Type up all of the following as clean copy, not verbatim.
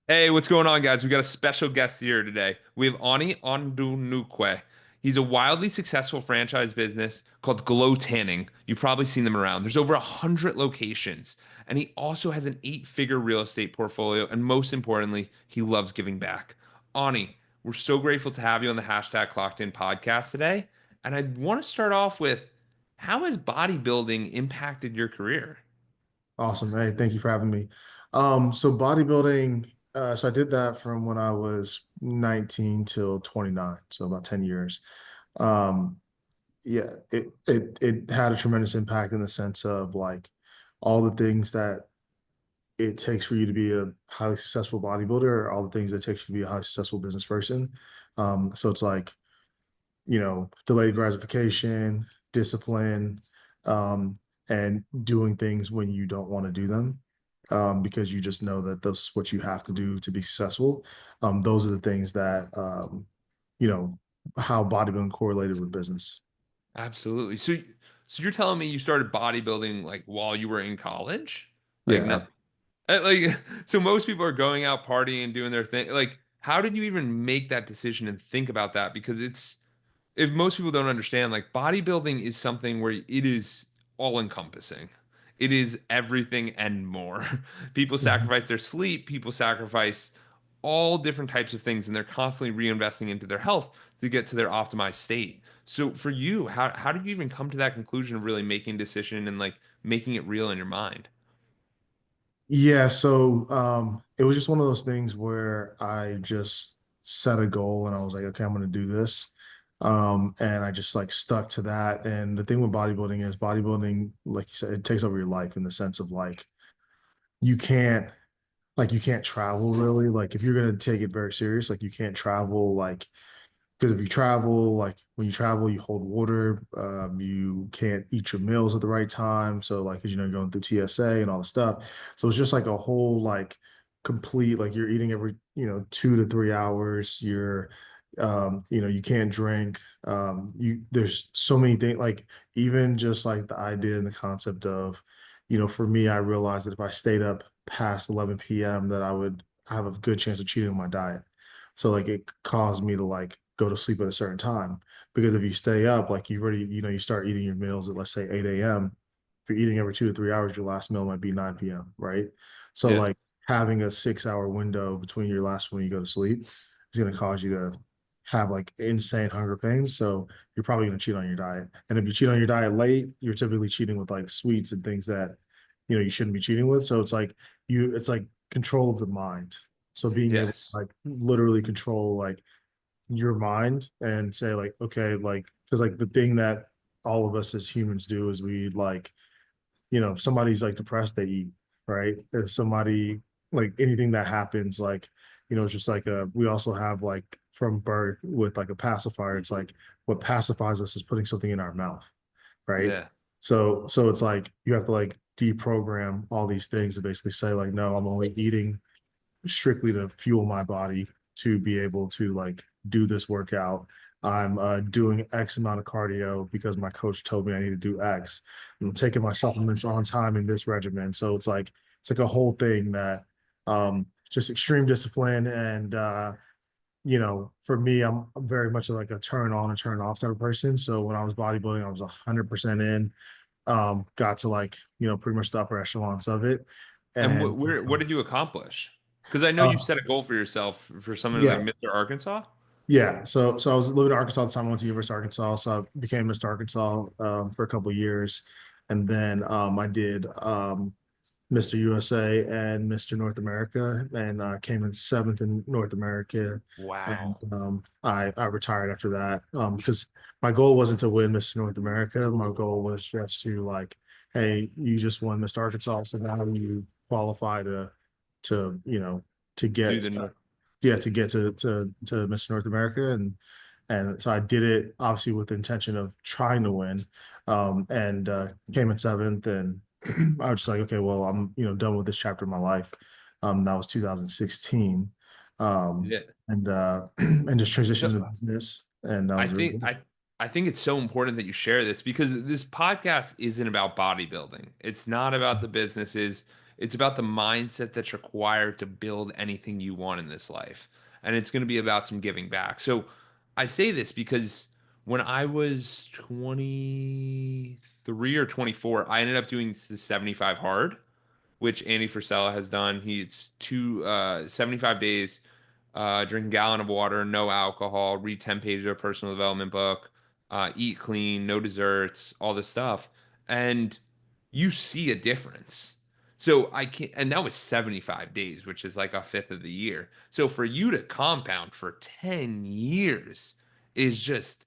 Hey, what's going on, guys? We got a special guest here today. We have Onyi Odunukwe. He's a wildly successful franchise business called Glo Tanning. You've probably seen them around. There's over 100 locations, and he also has an eight-figure real estate portfolio. And most importantly, he loves giving back. Ani, we're so grateful to have you on the hashtag Clockedin podcast today. And I want to start off with, how has bodybuilding impacted your career? Awesome. Hey, thank you for having me. So bodybuilding, so I did that from when I was 19 till 29, so about 10 years. Um, yeah, it had a tremendous impact in the sense of like all the things that it takes for you to be a highly successful bodybuilder, or all the things that it takes you to be a highly successful business person. So it's like, delayed gratification, discipline, um, and doing things when you don't want to do them, because you just know that that's what you have to do to be successful. Those are the things that, you know, how bodybuilding correlated with business. Absolutely. So you're telling me you started bodybuilding like while you were in college? Like Yeah. not like so most people are going out partying and doing their thing. Like how did you even make that decision and think about that? Because it's if most people don't understand, like bodybuilding is something where it is all encompassing. It is everything and more. People Mhm. sacrifice their sleep, people sacrifice all different types of things, and they're constantly reinvesting into their health to get to their optimized state. So for you, how did you even come to that conclusion of really making a decision and like making it real in your mind? Yeah, so it was just one of those things where I just set a goal and I was like, okay, I'm gonna do this. And I just like stuck to that. And the thing with bodybuilding, like you said, it takes over your life in the sense of like you can't you can't travel really. Like if you're gonna take it very serious, like you can't travel like because if you travel, like when you travel, you hold water. You can't eat your meals at the right time. So, like, because you're going through TSA and all the stuff. So it's just like a whole like complete like you're eating every 2 to 3 hours. You can't drink. You there's so many things like even just like the idea and the concept of, for me, I realized that if I stayed up past 11 p.m., that I would have a good chance of cheating on my diet. So like it caused me to like go to sleep at a certain time because if you stay up, like you start eating your meals at let's say 8 a.m. If you're eating every 2 to 3 hours, your last meal might be 9 p.m. Right? So Yeah. like having a 6 hour window between your last when you go to sleep is going to cause you to have like insane hunger pains. So you're probably going to cheat on your diet. And if you cheat on your diet late, you're typically cheating with like sweets and things that you shouldn't be cheating with. So it's like control of the mind. So being able to Yes. like literally control like your mind and say like, okay, like because like the thing that all of us as humans do is we like, if somebody's like depressed, they eat, right? If somebody like anything that happens, like, it's just like we also have like from birth with like a pacifier, it's like what pacifies us is putting something in our mouth, right? Yeah. So it's like you have to like deprogram all these things to basically say like, no, I'm only eating strictly to fuel my body to be able to like do this workout. I'm doing X amount of cardio because my coach told me I need to do X. I'm taking my supplements on time in this regimen. So it's like a whole thing that just extreme discipline and for me, I'm very much like a turn on and turn off type of person. So when I was bodybuilding, I was 100% in. Got to like pretty much the upper echelons of it, And and what did you accomplish? Because I know uh, you set a goal for yourself for something like yeah. Mr. Arkansas. Yeah, so I was living in Arkansas at the time. I went to University of Arkansas, so I became Mr. Arkansas for a couple of years, and then I did Mr. USA and Mr. North America, and came in seventh in North America, and Wow. I retired after that because my goal wasn't to win Mr. North America. My goal was just to like, hey, you just won Mr. Arkansas, so now you qualify to to Do get the yeah, to get to Mr. North America, and so I did it obviously with the intention of trying to win, and came in seventh, and I was just like, okay, well, I'm done with this chapter of my life. That was 2016, yeah. and and just transitioned No, into business, and that I was really think good. I think it's so important that you share this because this podcast isn't about bodybuilding. It's not about the businesses. It's about the mindset that's required to build anything you want in this life. And it's going to be about some giving back. So I say this because when I was 23 or 24, I ended up doing the 75 hard, which Andy Frisella has done. He's 75 days, drink a gallon of water, no alcohol, read 10 pages of a personal development book, eat clean, no desserts, all this stuff. And you see a difference. So I can't, and that was 75 days, which is like a fifth of the year. So for you to compound for 10 years is just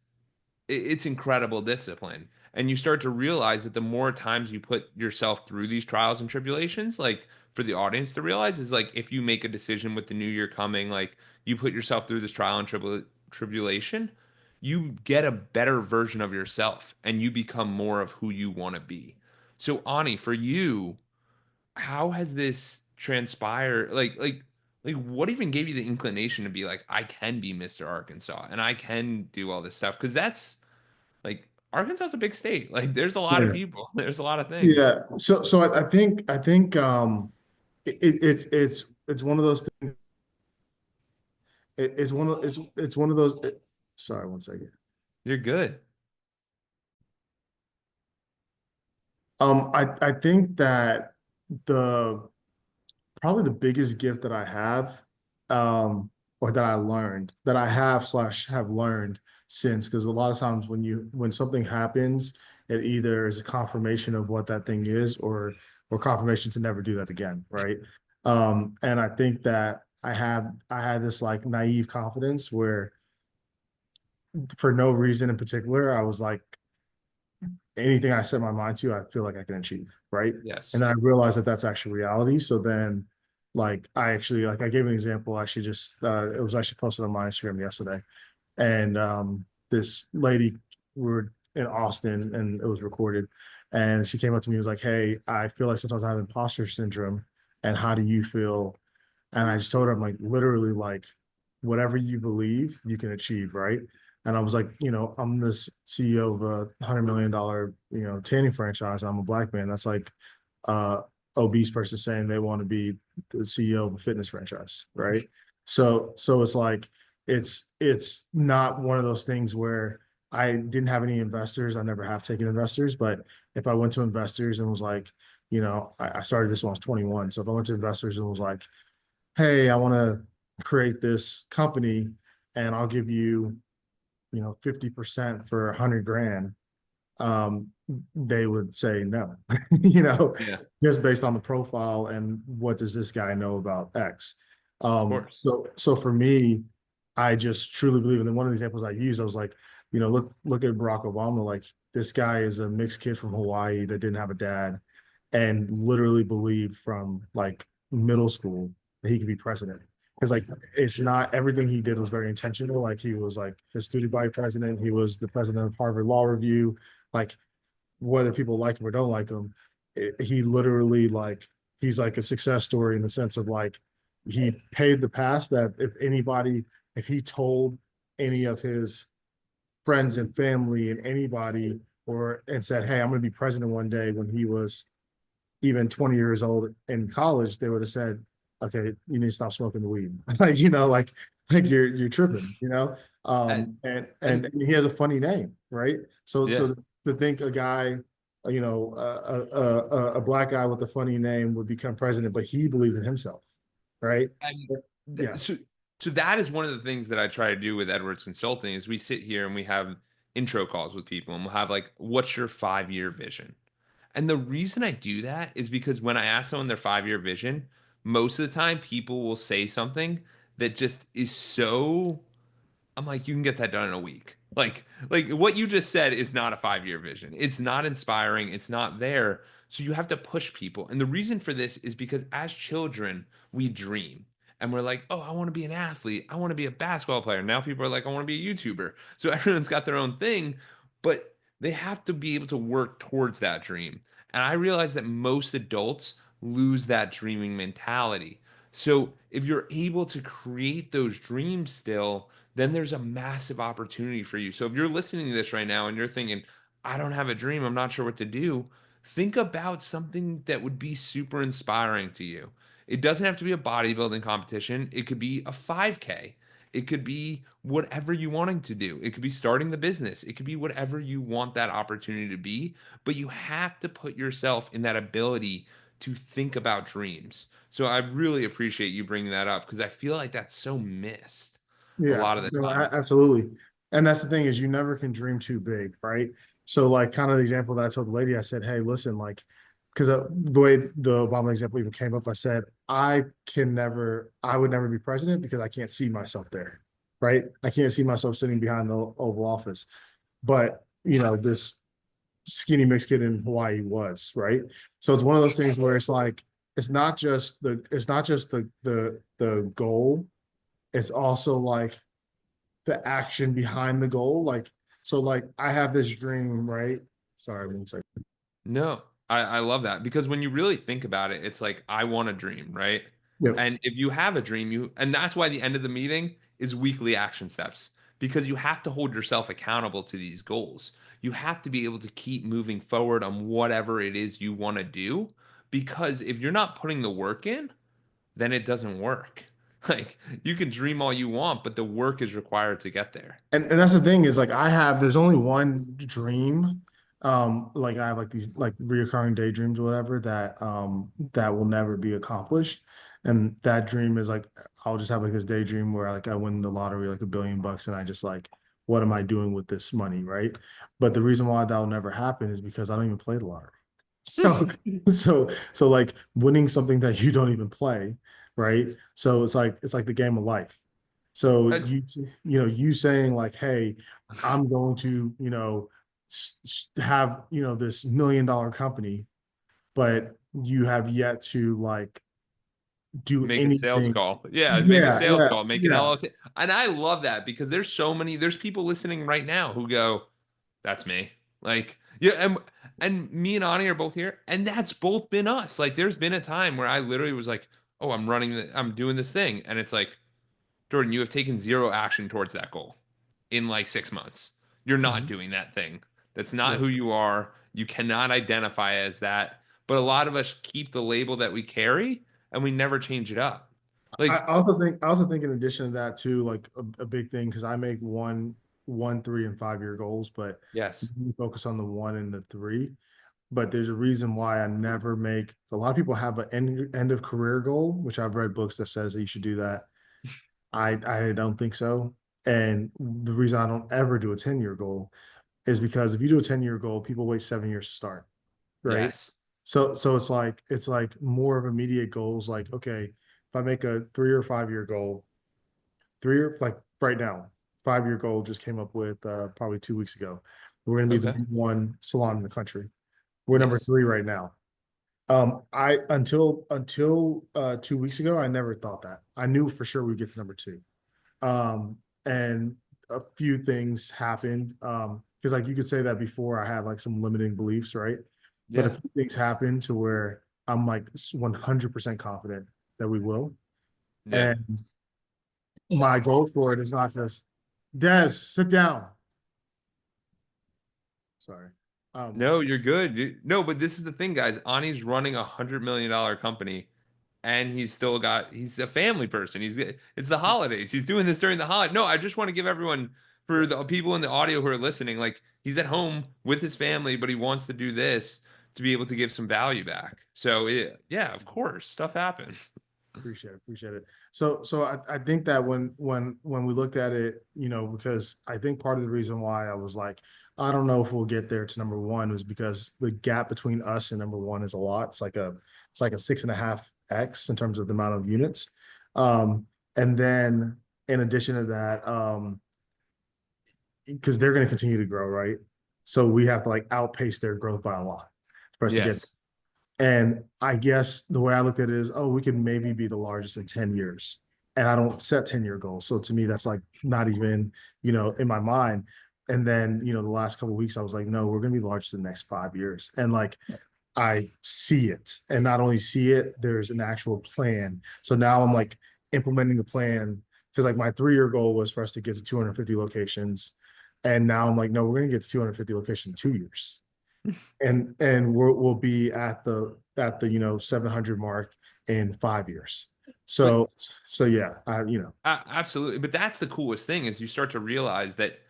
it's incredible discipline. And you start to realize that the more times you put yourself through these trials and tribulations, like for the audience to realize is like if you make a decision with the new year coming, like you put yourself through this trial and tribulation, you get a better version of yourself and you become more of who you want to be. So Ani, for you, how has this transpired? Like what even gave you the inclination to be like, I can be Mr. Arkansas and I can do all this stuff? Because that's like Arkansas is a big state. Like there's a lot of Yeah. people. There's a lot of things. Yeah. So I think it's one of those things. It's one of those. Sorry, one second. You're good. I think that the probably the biggest gift that I have, or that I learned, that I have slash have learned since, because a lot of times when something happens, it either is a confirmation of what that thing is, or confirmation to never do that again, right? And I think that I had this like naive confidence where for no reason in particular, I was like, anything I set my mind to, I feel like I can achieve, right? And Yes. then I realized that that's actually reality. So then, like, I gave an example. It was actually posted on my Instagram yesterday, and this lady, we were in Austin, and it was recorded, and she came up to me and was like, "Hey, I feel like sometimes I have imposter syndrome, and how do you feel?" And I just told her, I'm like, literally, like, whatever you believe, you can achieve, right? And I was like, I'm this CEO of $100 million, tanning franchise. I'm a black man. That's like obese person saying they want to be the CEO of a fitness franchise, right? So it's like it's not one of those things where I didn't have any investors. I never have taken investors, but if I went to investors and was like, I started this when I was 21. So if I went to investors and was like, hey, I want to create this company and I'll give you, 50% for 100 grand, they would say no, you know, Yeah, of just based on the profile and what does this guy know about X. course. So for me, I just truly believe, and then one of the examples I used, I was like, look at Barack Obama. Like, this guy is a mixed kid from Hawaii that didn't have a dad, and literally believed from like middle school that he could be president. Because like it's not everything he did was very intentional. Like, he was like the student body president. He was the president of Harvard Law Review. Like, whether people like him or don't like him, he literally, like, he's like a success story in the sense of like he paid the past that if he told any of his friends and family and anybody, or and said, hey, I'm going to be president one day, when he was even 20 years old in college, they would have said, okay, you need to stop smoking the weed. Like, like you're tripping, And, and and he has a funny name, right? So yeah, to think a guy, a black guy with a funny name would become president, but he believes in himself, right? and Yeah. so that is one of the things that I try to do with Edwards Consulting is we sit here and we have intro calls with people and we'll have like, what's your 5 year vision? And the reason I do that is because when I ask someone their 5 year vision, most of the time people will say something that just is so I'm like, you can get that done in a week. Like what you just said is not a 5 year vision. It's not inspiring. It's not there. So you have to push people. And the reason for this is because as children, we dream. And we're like, oh, I want to be an athlete. I want to be a basketball player. Now people are like, I want to be a YouTuber. So everyone's got their own thing, but they have to be able to work towards that dream. And I realize that most adults lose that dreaming mentality. So if you're able to create those dreams still, then there's a massive opportunity for you. So if you're listening to this right now and you're thinking, I don't have a dream, I'm not sure what to do, Think about something that would be super inspiring to you. It doesn't have to be a bodybuilding competition. It could be a 5K. It could be whatever you wanting to do. It could be starting the business. It could be whatever you want that opportunity to be. But you have to put yourself in that ability to think about dreams. So I really appreciate you bringing that up because I feel like that's so missed a Yeah, lot of the no, time. absolutely. And that's the thing is you never can dream too big, right? So like kind of the example that I told the lady, I said, hey, listen, like, because the way the Obama example even came up, I said, I would never be president because I can't see myself there, right? I can't see myself sitting behind the Oval Office. But, this skinny mixed kid in Hawaii was, right? So it's one of those things where it's not just the goal, it's also like the action behind the goal. Like, so like I have this dream, right? Sorry, one second. No, I love that because when you really think about it, it's like I want a dream, right? Yep. And if you have a dream, and that's why the end of the meeting is weekly action steps because you have to hold yourself accountable to these goals. You have to be able to keep moving forward on whatever it is you want to do because if you're not putting the work in, then it doesn't work. Like you can dream all you want, but the work is required to get there. And that's the thing is like there's only one dream. Like I have like these like reoccurring daydreams or whatever that will never be accomplished. And that dream is like I'll just have like this daydream where like I win the lottery like $1 billion and I just like what am I doing with this money, right? But the reason why that will never happen is because I don't even play the lottery. So so like winning something that you don't even play, right? So it's like the game of life. So Uh, you saying like, hey, I'm going to, have, this $1 million company, but you have yet to like do Make a sales anything. call. Yeah, make a Yeah, sales yeah, call, make an yeah. LLC. And I love that because there's people listening right now who go, that's me. Like, yeah, and me and Ani are both here, and that's both been us. Like, there's been a time where I literally was like, oh, I'm doing this thing. And it's like, Jordan, you have taken zero action towards that goal in like 6 months. You're not Mhm. doing that thing. That's not Yeah. who you are. You cannot identify as that. But a lot of us keep the label that we carry and we never change it up. I Like, also think in addition to that too, like a big thing, because I make 3 and 5 year goals, but yes, we focus on the 1 and the 3. But there's a reason why I never make. A lot of people have an end of career goal, which I've read books that says that you should do that. I don't think so. And the reason I don't ever do a 10-year goal is because if you do a 10-year goal, people wait 7 years to start, right? yes, So it's like more of immediate goals. Like, okay, if I make a 3 or 5 year goal, like right now, 5 year goal just came up with probably 2 weeks ago. We're going to be the okay, number one salon in the country. We're number yes, 3 right now. I until 2 weeks ago, I never thought that. I knew for sure we'd get to number 2. And a few things happened. Because like you could say that before I had like some limiting beliefs, right? But a yeah, few things happened to where I'm like 100% confident that we will. yeah. And my goal for it is not just Des, sit down. Sorry. Um, No, you're good. No, but this is the thing, guys. Ani's running $100 million company, and he's a family person. It's the holidays. He's doing this during the holiday. No, I just want to give everyone for yeah, the people in the audio who are listening, like he's at home with his family, but he wants to do this to be able to give some value back. So yeah, of course, stuff happens. appreciate it. So I think that when we looked at it, because I think part of the reason why I was like, I don't know if we'll get there to number one was because the gap between us and number one is a lot. It's like a 6.5x in terms of the amount of units. And then in addition to that, because they're going to continue to grow, right? So we have to like outpace their growth by a lot for us to get. Yes. And I guess the way I looked at it is, oh, we can maybe be the largest in 10 years. And I don't set 10-year goals. So to me, that's like not even, in my mind. And then, the last couple of weeks, I was like, no, we're going to be the largest in the next 5 years. And like, I see it. And not only see it, there's an actual plan. So now I'm like implementing the plan because like my 3 year goal was for us to get to 250 locations. And now I'm like, no, we're going to get to 250 locations in 2 years. and we'll be at the 700 mark in 5 years. But So yeah, absolutely. But that's the coolest thing is you start to realize that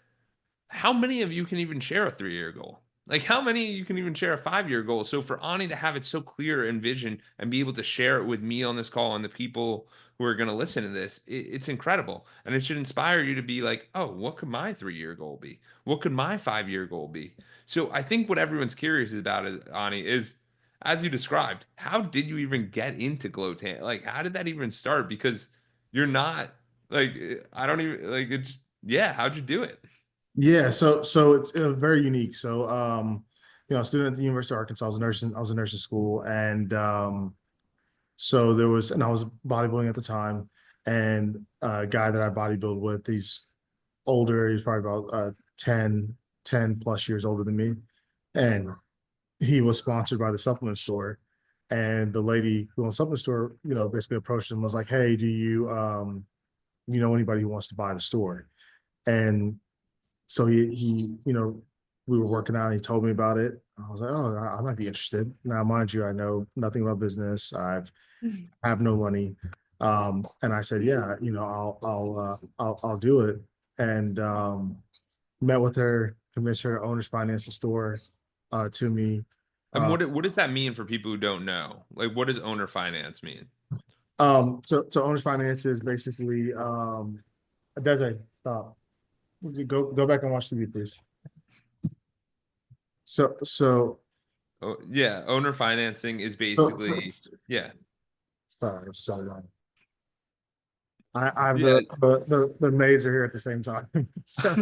how many of you can even share a 3 year goal? Like, how many of you can even share a 5 year goal? So, for Ani to have it so clear and vision and be able to share it with me on this call and the people who are going to listen to this, it's incredible. And it should inspire you to be like, oh, what could my 3 year goal be? What could my 5 year goal be? So, I think what everyone's curious about, Ani, is as you described, how did you even get into Glo Tanning? Like, how did that even start? Because you're not like, I don't even like it's, yeah, how'd you do it? yeah. So it's very unique. So a student at the University of Arkansas. I was in nursing school, and so and I was bodybuilding at the time, and a guy that I bodybuild with, he's older. He's probably about 10 plus years older than me, and he was sponsored by the supplement store. And the lady who owns the supplement store, basically approached him and was like, "Hey, do you know anybody who wants to buy the store?" And so we were working out and he told me about it. I was like, "Oh, I might be interested." Now, mind you, I know nothing about business. Have no money. And I said, "Yeah, I'll do it." And met with her, convinced her owners finance the store to me. And Uh, what does that mean for people who don't know? Like, what does owner finance mean? so owners finance is basically Desiree, stop. Go back and watch TV, please. So Oh, yeah, owner financing is so, basically, yeah, sorry, so I have yeah. the maids are here at the same time. So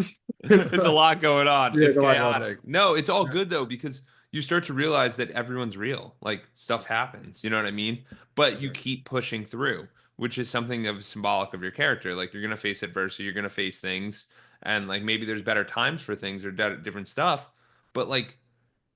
it's It's a lot going on. yeah, It's it's a lot going on. chaotic. No, it's all Yeah, good though because you start to realize that everyone's real. Like stuff happens, you know what I mean? But you sure. keep pushing through, which is something of symbolic of your character. Like you're gonna face adversity, you're gonna face things, and like maybe there's better times for things or different stuff. But like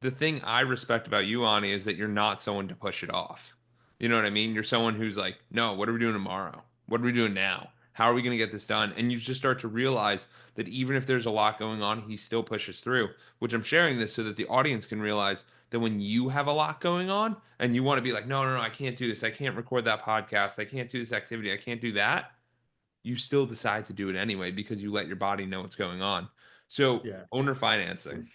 the thing I respect about you, Ani, is that you're not someone to push it off. You know what I mean? You're someone who's like, no, what are we doing tomorrow? What are we doing now? How are we going to get this done? And you just start to realize that even if there's a lot going on, he still pushes through, which I'm sharing this so that the audience can realize that when you have a lot going on and you want to be like, no, no, no, I can't do this. I can't record that podcast. I can't do this activity. I can't do that. You still decide to do it anyway because you let your body know what's going on. So, Yeah. owner financing.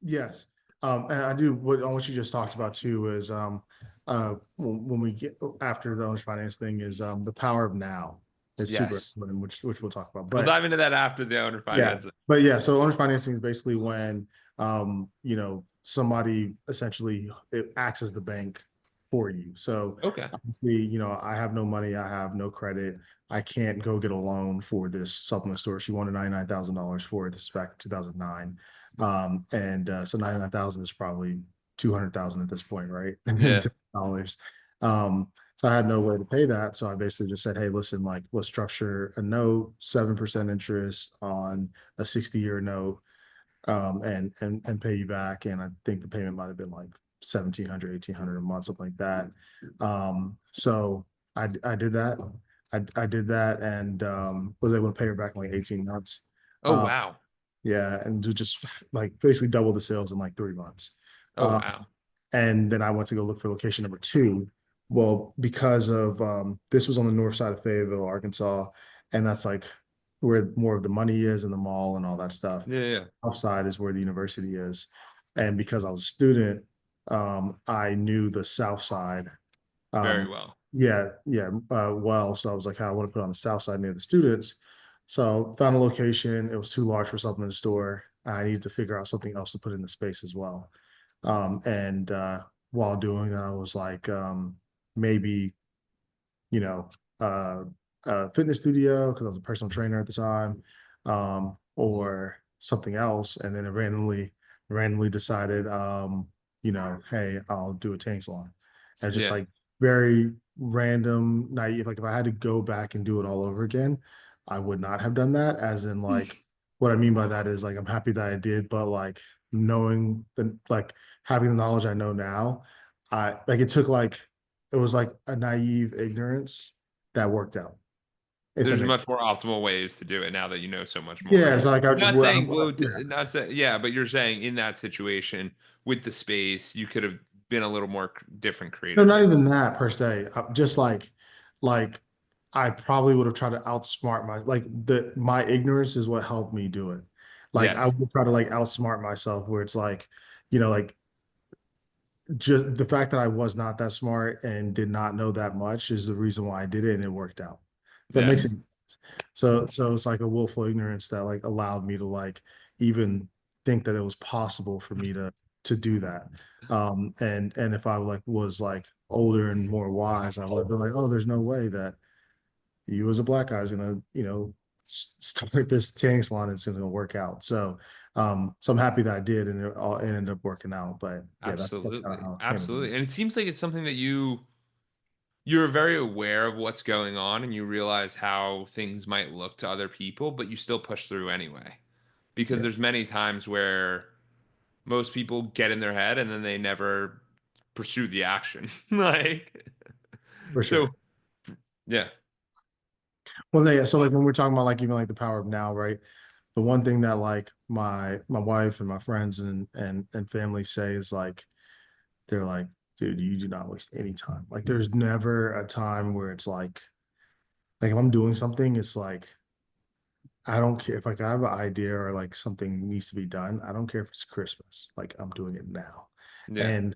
Yes. And I do what you just talked about too is when we get after the owners finance thing is the power of now is super Yes. important, which we'll talk about. We'll But dive into that after the owner yeah, financing. but yeah, so owner financing is basically when somebody essentially it acts as the bank for you. So Okay. obviously, I have no money, I have no credit, I can't go get a loan for this supplement store. She wanted $99,000 for it. This is back in 2009. And so 99,000 is probably 200,000 at this point, right? In Yeah. dollars. Um, so I had no way to pay that. So I basically just said, "Hey, listen, like let's structure a note, 7% interest on a 60-year note, and pay you back." And I think the payment might have been like 1,700, 1,800 a month, something like that. So I did that. I did that and was able to pay her back in like 18 months. Oh, Um, wow. yeah, and to just like basically double the sales in like 3 months. Oh, Um, wow. and then I went to go look for location number two. Well, because of this was on the north side of Fayetteville, Arkansas, and that's like where more of the money is in the mall and all that stuff. Yeah, yeah. South side is where the university is. And because I was a student, I knew the south side. Very Um, well. yeah, yeah, well, so I was like, "Hey, I want to put on the south side near the students." So found a location. It was too large for something in the store. I needed to figure out something else to put in the space as well. And while doing that, I was like, maybe, you know, uh, a fitness studio because I was a personal trainer at the time, or something else. And then it randomly decided, hey, I'll do a tank salon. And just Yeah. like very random, naive. Like if I had to go back and do it all over again, I would not have done that. As in, like, what I mean by that is like I'm happy that I did, but like knowing the like having the knowledge I know now, it took like it was like a naive ignorance that worked out. if that There's makes much more optimal ways to do it now that you know so much more. yeah, it's like I just Not would saying yeah. not say yeah, but you're saying in that situation with the space, you could have been a little more different No, not creatively. even that per se. Just like I probably would have tried to outsmart my ignorance is what helped me do it. Like I Yes. would try to like outsmart myself where it's like, you know, like just the fact that I was not that smart and did not know that much is the reason why I did it and it worked out. If that makes Yes. sense. So it's like a willful ignorance that like allowed me to like even think that it was possible for me to do that. And if I like was like older and more wise, I would have been like, oh, there's no way that you as a black guy is gonna, you know, start this tanning salon and it's gonna work out. So I'm happy that I did and it ended up working out. But yeah, that's kind of Absolutely. how it came about. Absolutely. And it seems like it's something that you're very aware of what's going on and you realize how things might look to other people, but you still push through anyway. Because Yeah, there's many times where most people get in their head and then they never pursue the action. Like for so sure. yeah. Well, yeah, so like when we're talking about like even like the power of now, right? The one thing that like my wife and my friends and family say is like they're like, dude, you do not waste any time. Like there's never a time where it's like if I'm doing something, it's like I don't care if like I have an idea or like something needs to be done. I don't care if it's Christmas. Like I'm doing it now. Yeah. And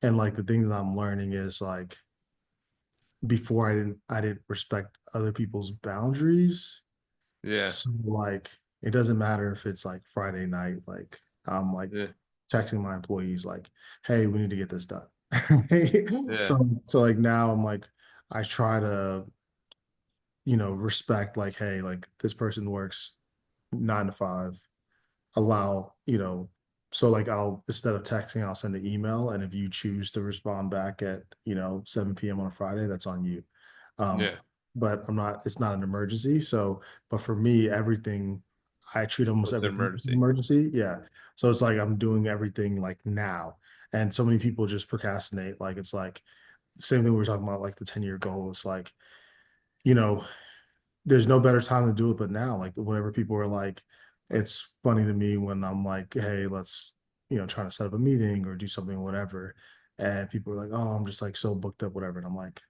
and like the thing that I'm learning is like before I didn't respect other people's boundaries. Yeah. So like it doesn't matter if it's like Friday night, like I'm like Yeah. texting my employees like, hey, we need to get this done. Yeah. So like now I'm like I try to, you know, respect like, hey, like this person works 9 to 5, allow, you know, so like I'll instead of texting, I'll send an email. And if you choose to respond back at, you know, 7 p.m. on a Friday, that's on you. Um, Yeah. but it's not an emergency. So, but for me, everything, I treat almost What's an everything as an emergency? emergency. Yeah. So it's like I'm doing everything like now. And so many people just procrastinate. Like it's like the same thing we were talking about, like the 10-year goal. It's like, you know, there's no better time to do it but now. Like whenever people are like, it's funny to me when I'm like, hey, let's, you know, trying to set up a meeting or do something, whatever. And people are like, oh, I'm just like so booked up, whatever. And I'm like,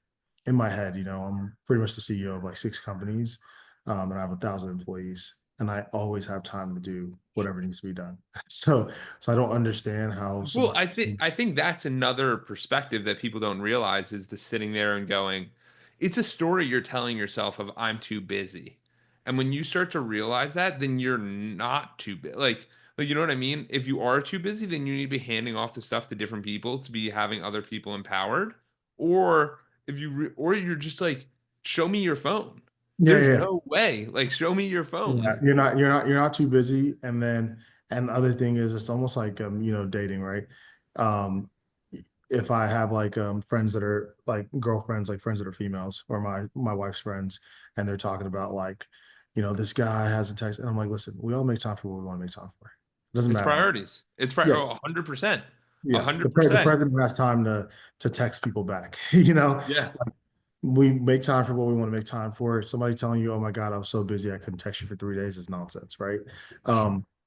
in my head, you know, I'm pretty much the CEO of like 6 companies, and I have 1,000 employees, and I always have time to do whatever needs to be done. So I don't understand how Well, somebody. I think that's another perspective that people don't realize is the sitting there and going, it's a story you're telling yourself of I'm too busy. And when you start to realize that, then you're not too busy. Like you know what I mean? If you are too busy, then you need to be handing off the stuff to different people to be having other people empowered. Or if or you're just like, show me your phone. Yeah, There's yeah, no way. Like, show me your yeah, phone. you're not too busy. And the other thing is it's almost like you know, dating, right? Um if I have like friends that are like girlfriends, like friends that are females, or my wife's friends, and they're talking about like, you know, this guy has a text, and I'm like, listen, we all make time for what we want to make time for. It doesn't It's matter. priorities. Yes. 100%. Yeah. The 100%. president has time to text people back. You know, Yeah. we make time for what we want to make time for. Somebody telling you, "Oh my God, I was so busy I couldn't text you for 3 days," is nonsense, right?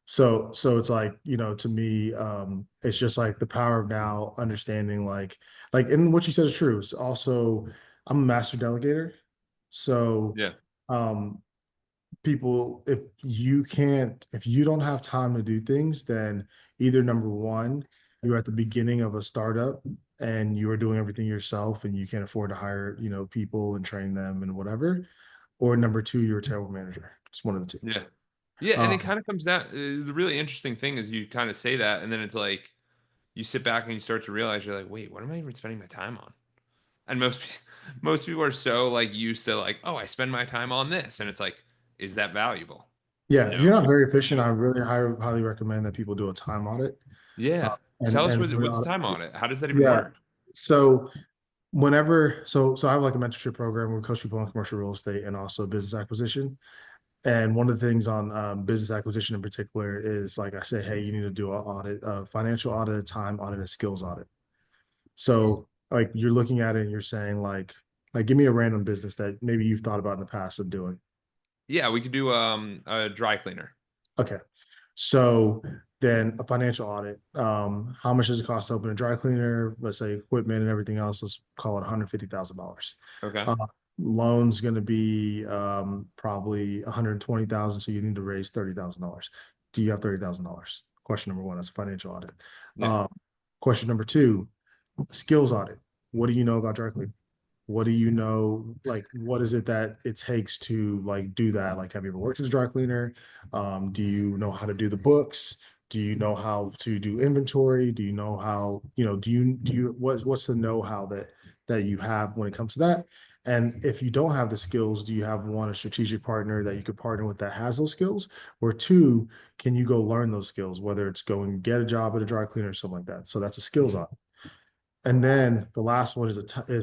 So it's like, you know, to me, it's just like the power of now understanding, and what you said is true. It's also, I'm a master delegator, so Yeah. um, people, if you don't have time to do things, then either number one, you're at the beginning of a startup and you are doing everything yourself and you can't afford to hire, you know, people and train them and whatever, or number two, you're a terrible manager. It's one of the two. Yeah. Yeah, and it um kind of comes down the really interesting thing is you kind of say that and then it's like you sit back and you start to realize you're like, "Wait, what am I even spending my time on?" And most people are so like used to like, "Oh, I spend my time on this." And it's like, "Is that valuable?" yeah, if No. you're not very efficient, I really highly recommend that people do a time audit. uh, Yeah. and Tell us and what's the time on it? How does that even yeah, work? so so I have like a mentorship program where we coach people on commercial real estate and also business acquisition. And one of the things on business acquisition in particular is like I say, hey, you need to do an audit, a financial audit, a time audit, a skills audit. So like you're looking at it and you're saying like, Like, give me a random business that maybe you've thought about in the past of doing. Yeah, we could do a dry cleaner. Okay. So then a financial audit. How much does it cost to open a dry cleaner? Let's say equipment and everything else. Let's call it $150,000. Okay. Uh, Loan's going to be probably 120,000. So you need to raise $30,000. Do you have $30,000? Question number one. That's a financial audit. Yeah. Um, Question number two, skills audit. What do you know about dry cleaning? What do you know? Like, what is it that it takes to like do that? Like, have you ever worked as a dry cleaner? Do you know how to do the books? Do you know how to do inventory? Do you know how, do you what's the know-how that you have when it comes to that? And if you don't have the skills, do you have one, a strategic partner that you could partner with that has those skills? Or two, can you go learn those skills, whether it's going get a job at a dry cleaner or something like that? So that's a skills Mhm. audit. And then the last one is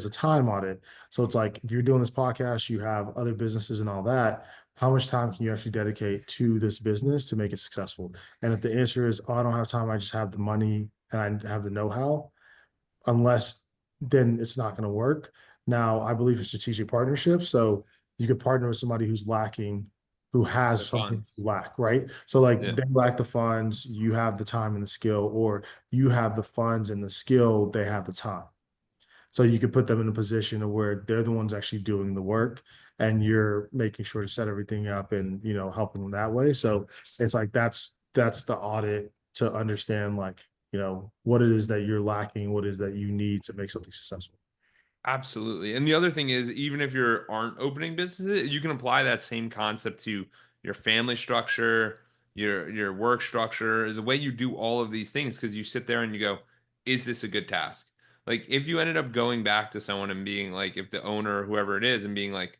a time audit. So it's like if you're doing this podcast, you have other businesses and all that. How much time can you actually dedicate to this business to make it successful? And if the answer is, oh, I don't have time, I just have the money and I have the know-how, unless then it's not going to work. Now, I believe in strategic partnerships. So you could partner with somebody who's lacking, who has The something funds. you lack, right? So like Yeah. they lack the funds, you have the time and the skill, or you have the funds and the skill, they have the time. So you could put them in a position of where they're the ones actually doing the work and you're making sure to set everything up and helping them that way. So it's like that's the audit to understand like, what it is that you're lacking, what it is that you need to make something successful. Absolutely. And the other thing is, even if you aren't opening businesses, you can apply that same concept to your family structure, your work structure, the way you do all of these things, because you sit there and you go, is this a good task? Like if you ended up going back to someone and being like, if the owner or whoever it is, and being like,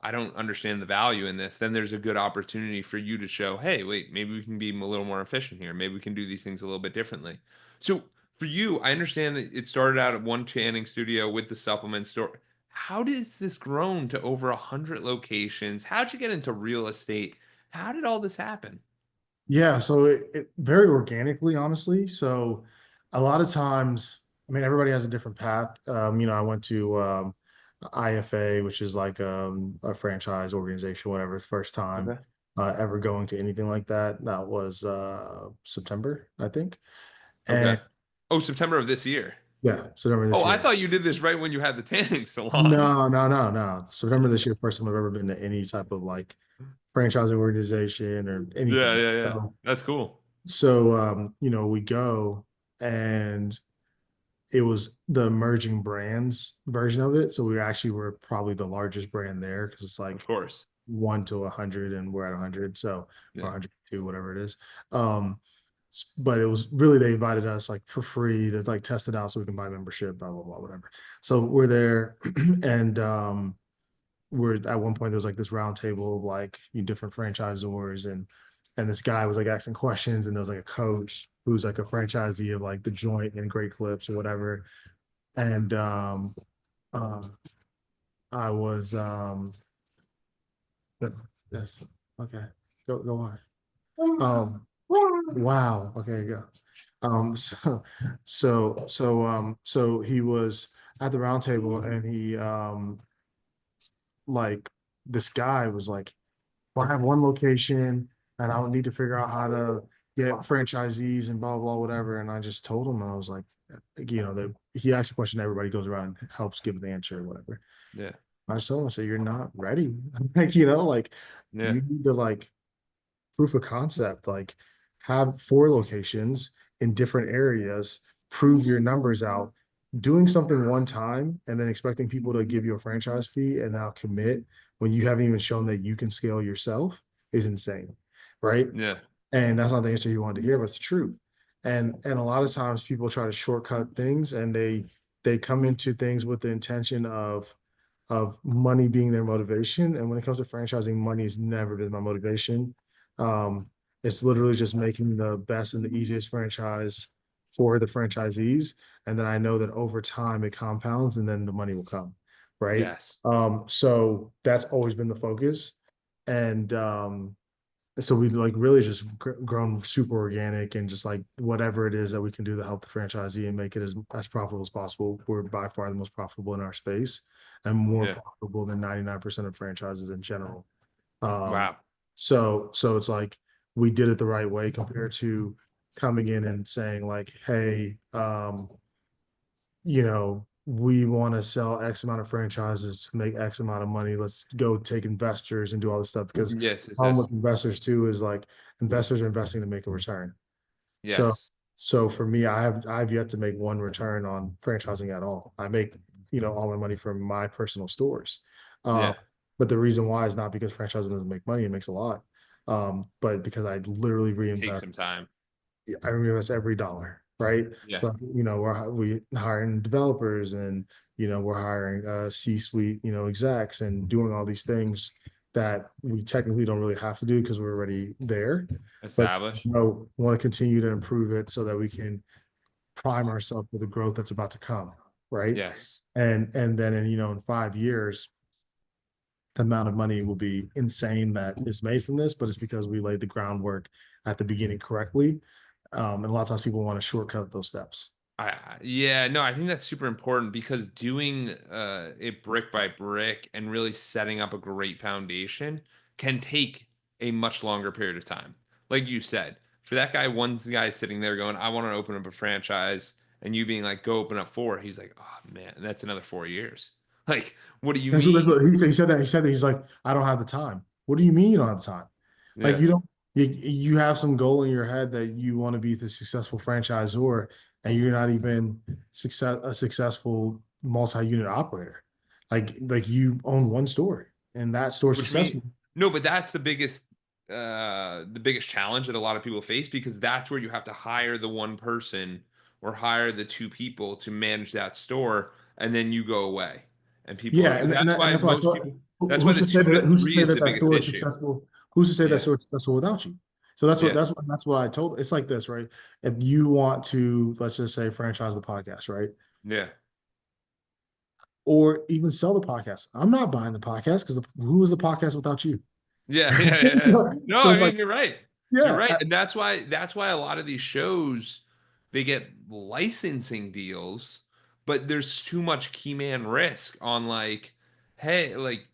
I don't understand the value in this, then there's a good opportunity for you to show, hey, wait, maybe we can be a little more efficient here. Maybe we can do these things a little bit differently. So for you, I understand that it started out at one tanning studio with the supplement store. How does this grown to over 100 locations? How'd you get into real estate? How did all this happen? Yeah, so it very organically, honestly. So a lot of times, I mean, everybody has a different path. I went to IFA, which is like a franchise organization, whatever. The first time Okay. ever going to anything like that. That was September, I think. And Okay. Oh, September of this year. yeah, September Oh, this I year. thought you did this right when you had the tanning salon. No, no, no, no. September this year, first time I've ever been to any type of like franchising organization or Yeah, anything. yeah, yeah. So That's cool. we go and it was the emerging brands version of it. So we actually were probably the largest brand there because it's Of like course. 1 to 100 and we're at 100. So, or Yeah. 102, whatever it is. Um, but it was really, they invited us like for free to like test it out so we can buy membership, blah, blah, blah, whatever. So we're there and, we're at one point there was like this round table of like different franchisors and this guy was like asking questions and there was like a coach who's like a franchisee of like the joint and Great Clips or whatever. And um I was yes, okay. Go on. Wow, okay, go. So he was at the round table and he like this guy was like, well, I have one location and I would need to figure out how to get franchisees and blah, blah, whatever. And I just told him, I was like, he asked a question, everybody goes around and helps give an answer or whatever. Yeah. I just told him, I said, you're not ready. Like Yeah. you need to like proof of concept, like have 4 locations in different areas, prove your numbers out. Doing something one time and then expecting people to give you a franchise fee and now commit when you haven't even shown that you can scale yourself is insane, right? Yeah. And that's not the answer you wanted to hear, but it's the truth. And a lot of times people try to shortcut things and they come into things with the intention of money being their motivation. And when it comes to franchising, money has never been my motivation. Um, it's literally just making the best and the easiest franchise for the franchisees. And then I know that over time it compounds and then the money will come. Right. Yes. So that's always been the focus. And so we like really just grown super organic and just like whatever it is that we can do to help the franchisee and make it as profitable as possible. We're by far the most profitable in our space. and more Yeah. profitable than 99% of franchises in general. Um, Wow. so it's like we did it the right way compared to coming in and saying like, hey, we want to sell X amount of franchises to make X amount of money. Let's go take investors and do all this stuff because the Yes, yes, problem yes. with investors too is like investors are investing to make a return. So Yes. so for me, I've yet to make one return on franchising at all. I make, all my money from my personal stores. Um, Yeah. but the reason why is not because franchising doesn't make money, it makes a lot. But because I literally Take some reinvest time. I reinvest every dollar, right? Yeah. So, we hiring developers and, we're hiring C-suite, execs and doing all these things that we technically don't really have to do because we're already there. But, Establish. want to continue to improve it so that we can prime ourselves for the growth that's about to come, right? Yes. And then in 5 years, the amount of money will be insane that is made from this, but it's because we laid the groundwork at the beginning correctly. And a lot of times people want to shortcut those steps. Yeah, no, I think that's super important because doing it brick by brick and really setting up a great foundation can take a much longer period of time. Like you said, for that guy, one guy sitting there going, I want to open up a franchise, and you being like, go open up four. He's like, oh man, that's another 4 years. Like, what do you That's mean? what he said that he's like, I don't have the time. What do you mean you don't have the time? Like Yeah. you don't you have some goal in your head that you want to be the successful franchisor, and you're not even a successful multi-unit operator. Like you own one store and that store's Which mean successful. no, but that's the biggest challenge that a lot of people face because that's where you have to hire the one person or hire the two people to manage that store and then you go away. And people Yeah, are and, that's and why that's why I most thought people that's why the two to who's to three say is that the that biggest store is issue. successful? Who's to say that Yeah. store is successful without you? So Yeah. that's what I told. It's like this, right? If you want to, let's just say, franchise the podcast, right? Yeah. Or even sell the podcast. I'm not buying the podcast because who is the podcast without you? Yeah, yeah, yeah. so, No, so I it's like, mean you're right. You're yeah, right. And that's why a lot of these shows they get licensing deals, but there's too much key man risk on like, hey, like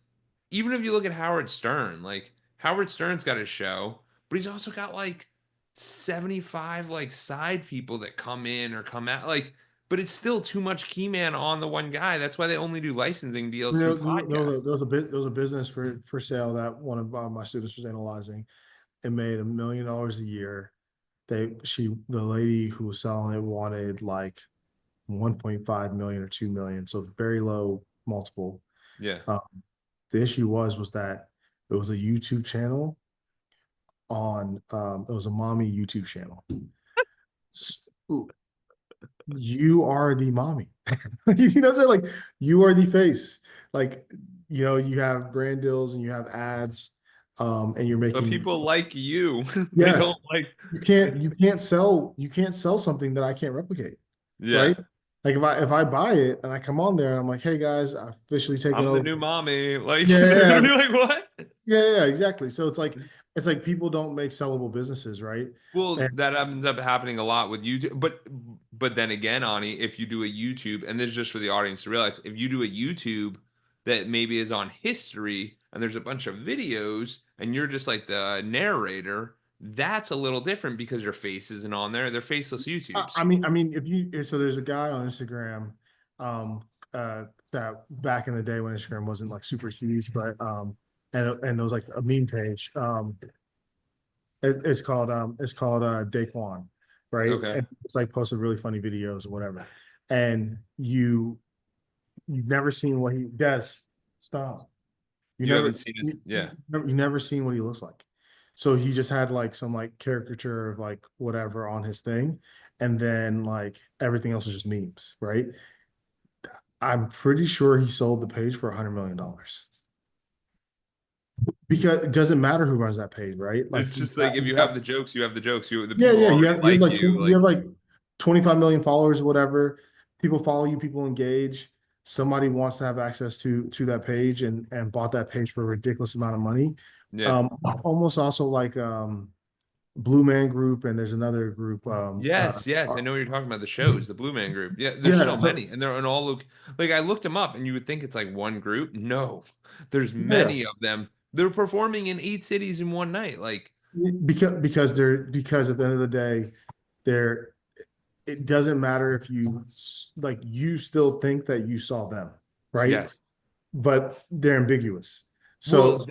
even if you look at Howard Stern, like Howard Stern's got his show, but he's also got like 75 like side people that come in or come out. Like, but it's still too much key man on the one guy. That's why they only do licensing deals through podcasts. there was a business for sale that one of my students was analyzing. It made $1 million a year. The lady who was selling it wanted like 1.5 million or 2 million, so very low multiple. Yeah. Um, the issue was that it was a YouTube channel it was a mommy YouTube channel. You are the mommy. You know what I'm saying? Like you are the face. Like, you have brand deals and you have ads, and you're But making people like you. They yes. don't like You can't sell something that I can't replicate, yeah. right? Like if I buy it and I come on there and I'm like, hey guys, I've officially taken I'm the over. new mommy. Like Yeah, they're yeah, gonna yeah. be like, what? Yeah, exactly. So it's like people don't make sellable businesses, right? Well, And that ends up happening a lot with YouTube. But then again, Ani, if you do a YouTube, and this is just for the audience to realize, if you do a YouTube that maybe is on history and there's a bunch of videos and you're just like the narrator, that's a little different because your face isn't on there. They're faceless I YouTubes. I mean, I mean, so there's a guy on Instagram, um, that back in the day when Instagram wasn't like super huge, but and it was like a meme page. It's called Daquan, right? Okay. And it's like posted really funny videos or whatever. And you've never seen what he does. Stop. You You never haven't seen you, this. Yeah. you never seen what he looks like. So he just had like some like caricature of like whatever on his thing, and then like everything else was just memes, right? I'm pretty sure he sold the page for $100 million because it doesn't matter who runs that page, right? Like It's just like if you have the jokes, you have the jokes. You the yeah, people yeah. You already have you have like like you. 20, you Like have like 25 million followers or whatever. People follow you, people engage. Somebody wants to have access to that page and bought that page for a ridiculous amount of money. yeah. Um, almost also like Blue Man Group, and there's another group. Yes, yes, I know what you're talking about. The shows, the Blue Man Group. Yeah, there's Yeah, so so many, and they're in all like I looked them up, and you would think it's like one group. No, there's yeah, many of them. They're performing in 8 cities in one night. Like, because at the end of the day, they're it doesn't matter if you still think that you saw them, right? yes. But they're ambiguous. Well, So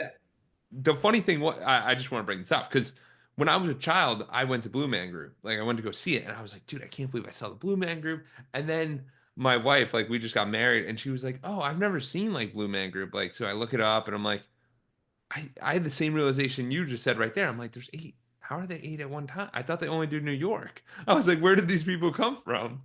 the funny thing, what I just want to bring this up because when I was a child, I went to Blue Man Group. Like, I went to go see it, and I was like, dude, I can't believe I saw the Blue Man Group. And then my wife, like, we just got married, and she was like, oh, I've never seen like Blue Man Group. Like, so I look it up, and I'm like, I had the same realization you just said right there. I'm like, there's eight. How are there eight at one time? I thought they only do New York. I was like, where did these people come from?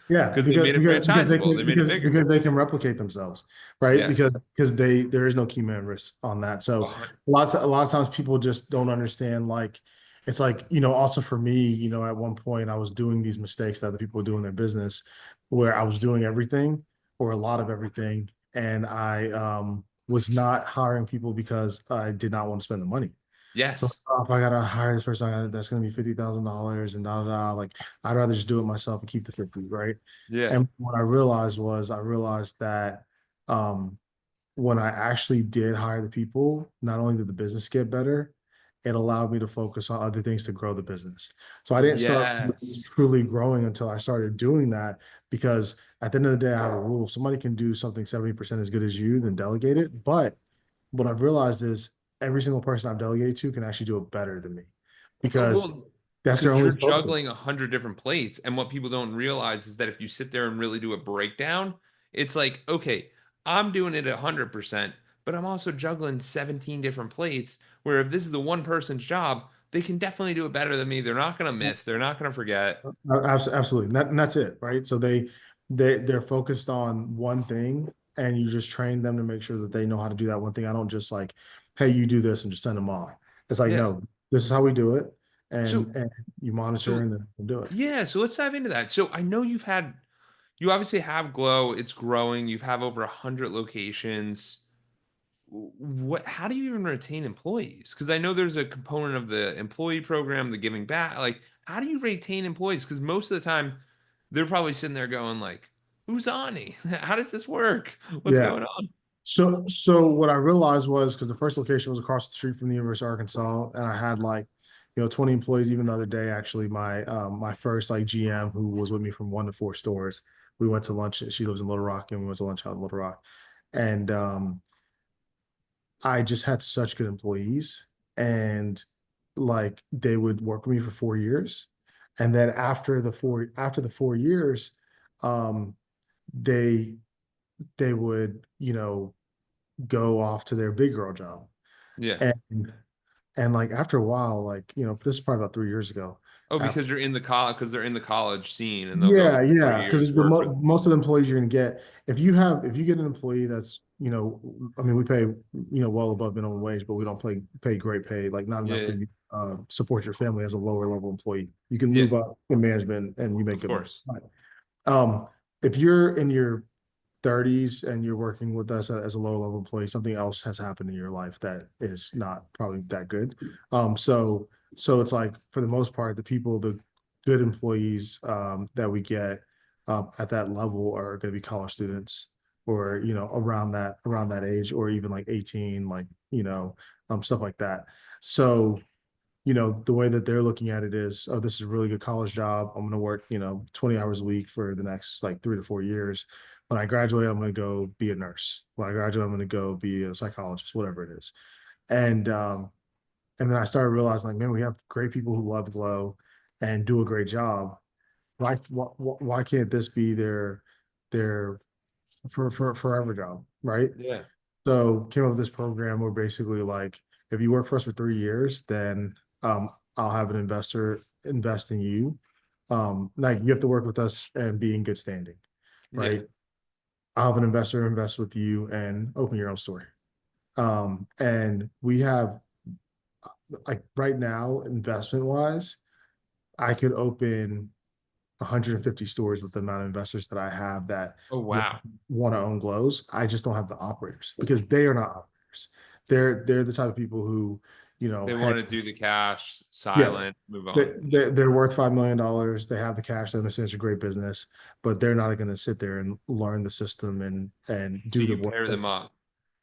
yeah, Because they made it franchisable. They made it bigger. because they can replicate themselves, right? Yes. Because there is no key man risk on that. So Uh, a lot of times people just don't understand. Like it's like also for me, at one point I was doing these mistakes that other people do in their business, where I was doing everything or a lot of everything, and I was not hiring people because I did not want to spend the money. So yes. if I gotta hire this person, that's gonna be $50,000 and da da da. Like I'd rather just do it myself and keep the 50, right? Yeah. And what I realized that um when I actually did hire the people, not only did the business get better, it allowed me to focus on other things to grow the business. So I didn't start Yes. truly growing until I started doing that because at the end of the day, I have a rule. If somebody can do something 70% as good as you, then delegate it. But what I've realized is every single person I've delegated to can actually do it better than me because Well, that's their because you're only focus. juggling 100 different plates, and what people don't realize is that if you sit there and really do a breakdown, it's like, okay, I'm doing it 100%, but I'm also juggling 17 different plates. Where if this is the one person's job, they can definitely do it better than me. They're not gonna miss. They're not gonna forget. Absolutely. And that's it, right? So they're focused on one thing and you just train them to make sure that they know how to do that one thing. I don't just like, hey, you do this and just send them off. It's like, Yeah. no, this is how we do it. So, And you monitor so and then do it. yeah. So let's dive into that. So I know you obviously have Glow. It's growing. You've have over 100 locations. How do you even retain employees? Because I know there's a component of the employee program, the giving back. Like, how do you retain employees? Because most of the time they're probably sitting there going like, who's Ani? How does this work? What's Yeah. going on? So what I realized was because the first location was across the street from the University of Arkansas, and I had like, 20 employees. Even the other day, actually, my first like GM who was with me from 1 to 4 stores, we went to lunch. She lives in Little Rock, and we went to lunch out in Little Rock, and I just had such good employees, and like they would work with me for 4 years, and then after the 4 years, um, they they would go off to their big girl job. Yeah. And like after a while, like, this is probably about 3 years ago. Oh, After because you're in the college, because they're in the college scene and they'll go yeah, for three yeah. years Because the work with. most of the employees you're gonna get, if you get an employee that's, I mean, we pay, well above minimum wage, but we don't pay great pay, like not enough for Yeah. you support your family as a lower level employee. You can Yeah. move up in management and you make Of good money. course. Right. If you're in your 30s and you're working with us as a lower level employee, something else has happened in your life that is not probably that good. So it's like for the most part, the good employees that we get at that level are going to be college students or around that age or even like 18, like stuff like that. So the way that they're looking at it is, oh, this is a really good college job. I'm going to work, 20 hours a week for the next like 3 to 4 years. When I graduate, I'm going to go be a nurse. When I graduate, I'm going to go be a psychologist, whatever it is. And, um, and then I started realizing like, man, we have great people who love Glow and do a great job. Why can't this be their for forever job, right? Yeah. So came up with this program where basically like if you work for us for 3 years, then I'll have an investor invest in you. Like you have to work with us and be in good standing, Yeah. right? I'll have an investor invest with you and open your own store. And we have like right now, investment wise, I could open 150 stores with the amount of investors that I have that Oh, wow. want to own glows. I just don't have the operators because they are not operators. They're the type of people who, you know, They hey, want to do the cash, yes, silent, move on. they're worth $5 million. They have the cash. They understand it's a great business, but they're not going to sit there and learn the system and So do the you work. pair them up.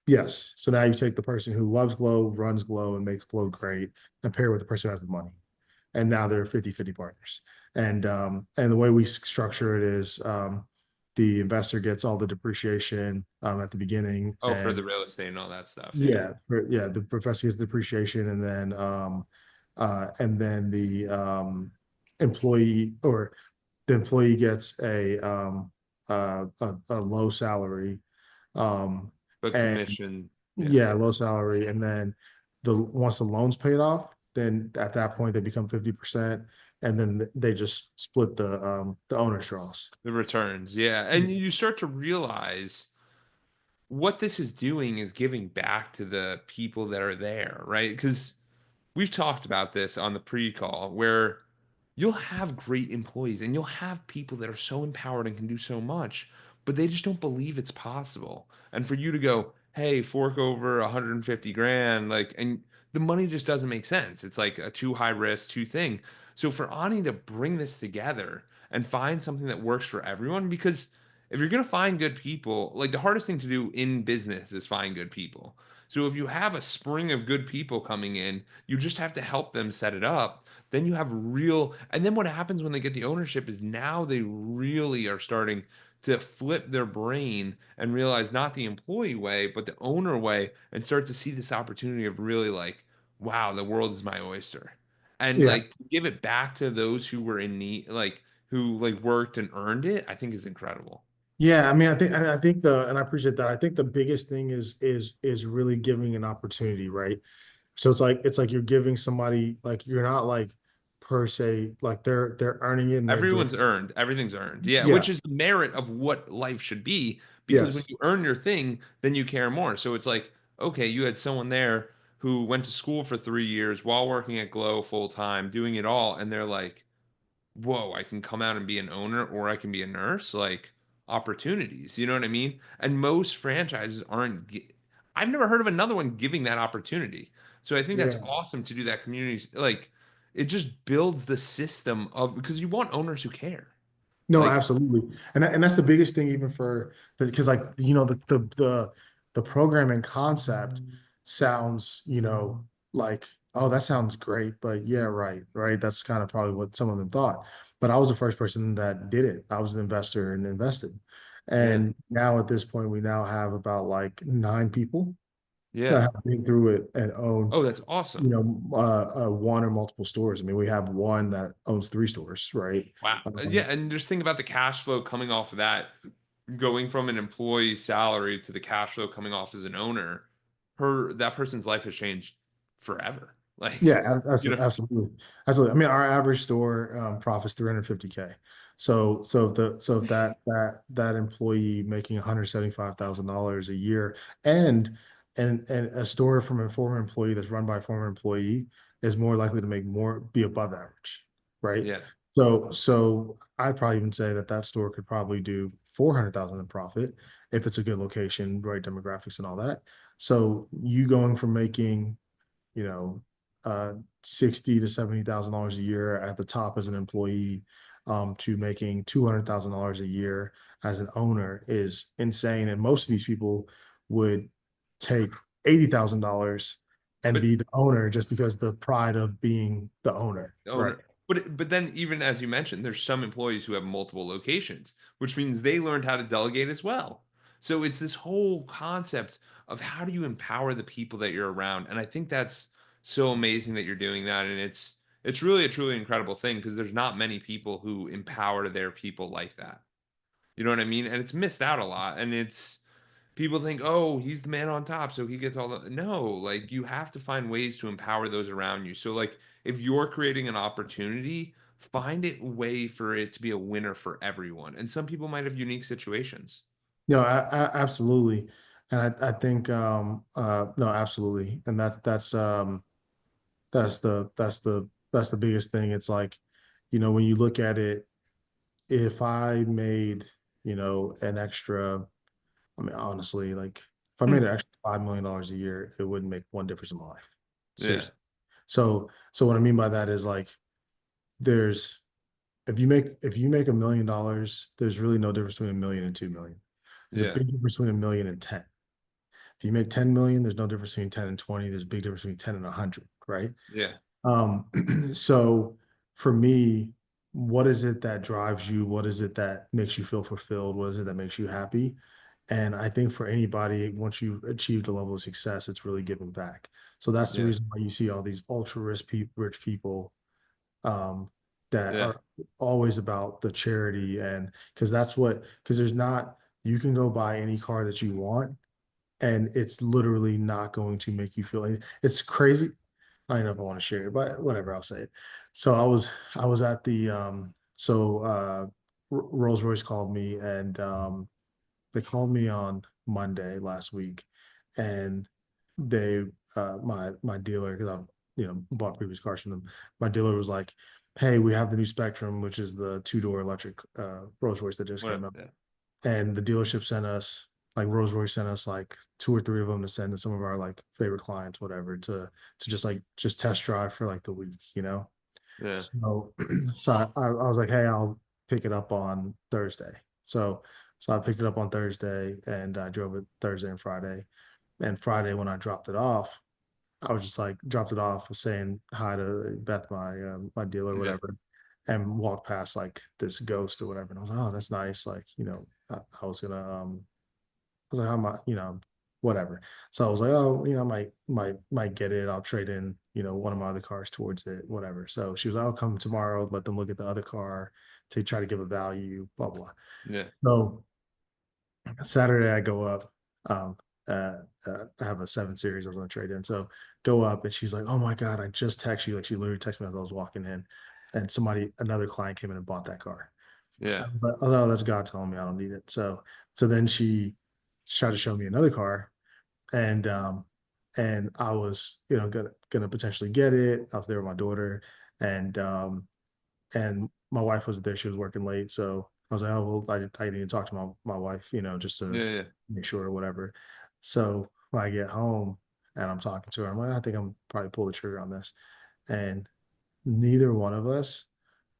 Yes. So now you take the person who loves Glow, runs Glow, and makes Glow great, and pair with the person who has the money. And now they're 50-50 partners. And the way we structure it is the investor gets all the depreciation at the beginning. Oh, for the And real estate and all that stuff. Yeah. yeah, the professor gets depreciation, and then employee or the employee gets a low salary. Um, But and commission, yeah. yeah, low salary. And then once the loan's paid off, then at that point they become 50%. And then they just split the owner straws. The returns. Yeah. And you start to realize what this is doing is giving back to the people that are there, right? Because we've talked about this on the pre-call where you'll have great employees and you'll have people that are so empowered and can do so much, but they just don't believe it's possible. And for you to go, hey, fork over 150 grand, like, and the money just doesn't make sense. It's like a too high risk, too thing. So for Ani to bring this together and find something that works for everyone, because if you're going to find good people, like the hardest thing to do in business is find good people. So if you have a spring of good people coming in, you just have to help them set it up. Then you have real, and then what happens when they get the ownership is now they really are starting to flip their brain and realize not the employee way, but the owner way, and start to see this opportunity of really like, wow, the world is my oyster. And Yeah. like to give it back to those who were in need, like who like worked and earned it, I think is incredible. Yeah, I mean, I think and I appreciate that. I think the biggest thing is really giving an opportunity, right? So it's like you're giving somebody, like, you're not like per se like they're earning it and they're doing. Everyone's earned. Everything's earned. Yeah, Yeah. which is the merit of what life should be. Because when Yes. you earn your thing, then you care more. So it's like, okay, you had someone there who went to school for 3 years while working at Glow full time, doing it all, and they're like, whoa, I can come out and be an owner or I can be a nurse, like opportunities, you know what I mean? And most franchises aren't, I've never heard of another one giving that opportunity. So I think that's Yeah. awesome to do that community. Like it just builds the system of, because you want owners who care. No, Like absolutely. And that's the biggest thing, even for, because, like, the programming concept sounds, like, oh, that sounds great, but yeah, right, right. That's kind of probably what some of them thought. But I was the first person that did it. I was an investor and invested. yeah. And now at this point, we now have about like 9 people that Yeah. have been through it and own, Oh, that's awesome. one or multiple stores. I mean, we have one that owns 3 stores, right? Wow. Yeah, Um, and just think about the cash flow coming off of that, going from an employee salary to the cash flow coming off as an owner. That person's life has changed forever. Like, Yeah, you know, absolutely, absolutely. I mean, our average store profits 350K. So if that employee making $175,000 a year, and and a store from a former employee that's run by a former employee is more likely to make more, be above average, right? yeah. So I'd probably even say that store could probably do 400,000 in profit if it's a good location, right demographics and all that. So you going from making, you know, 60 to $70,000 a year at the top as an employee, to making $200,000 a year as an owner is insane. And most of these people would take $80,000 and But be the owner just because the pride of being the owner. Right. owner. But then even as you mentioned, there's some employees who have multiple locations, which means they learned how to delegate as well. So it's this whole concept of how do you empower the people that you're around, and I think that's so amazing that you're doing that, and it's really a truly incredible thing because there's not many people who empower their people like that. You know what I mean? And it's missed out a lot, and it's people think, oh, he's the man on top, so he gets all the. No, like you have to find ways to empower those around you. So, like, if you're creating an opportunity, find it way for it to be a winner for everyone. And some people might have unique situations. No, absolutely. And I think, no, absolutely. And that's the biggest thing. It's like, when you look at it, if I made, an extra, I mean, honestly, like, if I made Hmm. an extra $5 million a year, it wouldn't make one difference in my life. Yeah. Seriously. So what I mean by that is like there's if you make $1 million, there's really no difference between 1 million and 2 million. There's a Yeah. big difference between 1 million and 10. If you make 10 million, there's no difference between 10 and 20. There's a big difference between 10 and 100, right? Yeah. Um, so for me, what is it that drives you? What is it that makes you feel fulfilled? What is it that makes you happy? And I think for anybody, once you've achieved a level of success, it's really giving back. So that's the Yeah. reason why you see all these ultra rich people um, that Yeah. are always about the charity, and because there's not, you can go buy any car that you want and it's literally not going to make you feel it's crazy. I don't know if I want to share it, but whatever, I'll say it. So I was at the Rolls Royce called me, and they called me on Monday last week, and they my dealer, because I've bought previous cars from them. My dealer was like, "Hey, we have the new Spectrum, which is the two-door electric Rolls Royce that just came What? out." Yeah. And the dealership sent us, like Rolls Royce sent us like two or three of them to send to some of our like favorite clients, whatever, to just test drive for like the week, you know. Yeah. So I was like, hey, I'll pick it up on Thursday. So I picked it up on Thursday and I drove it Thursday and Friday. And Friday when I dropped it off, I was just like dropped it off, was saying hi to Beth, my dealer, or Yeah. whatever, and walked past like this ghost or whatever. And I was like, oh, that's nice. Like, I was gonna I was like, how am I, whatever. So I was like, oh, might get it. I'll trade in, one of my other cars towards it, whatever. So she was like, I'll come tomorrow, let them look at the other car to try to give a value, blah blah. Yeah. So Saturday I go up. Um, I have a 7 Series I was gonna trade in. So go up and she's like, "Oh my God, I just text you." Like she literally texted me as I was walking in, and another client came in and bought that car. I Yeah. was like, "Oh, that's God telling me I don't need it." So then she tried to show me another car, and I was gonna potentially get it. I was there with my daughter, and my wife wasn't there. She was working late, so I was like, oh well, I need to talk to my wife, just to Yeah. Yeah. make sure or whatever. So when I get home and I'm talking to her, I'm like, I think I'm probably pull the trigger on this, and neither one of us